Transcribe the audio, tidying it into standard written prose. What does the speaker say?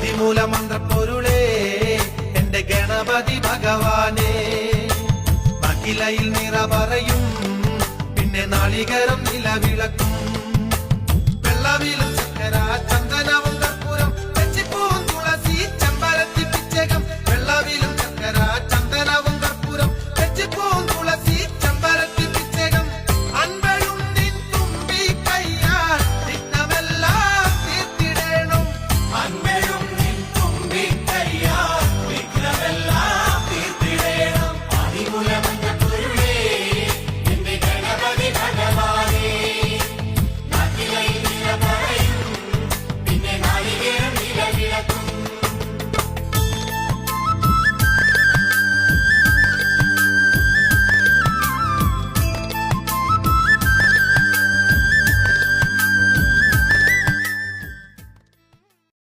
ആദിമൂല മന്ത്രപ്പൊരുളേ എന്റെ ഗണപതി ഭഗവാനേ. അഖിലയിൽ നിറ പറയും പിന്നെ നാളികരം നിലവിളക്കും വെള്ളവിലും ചക്കരാച്ച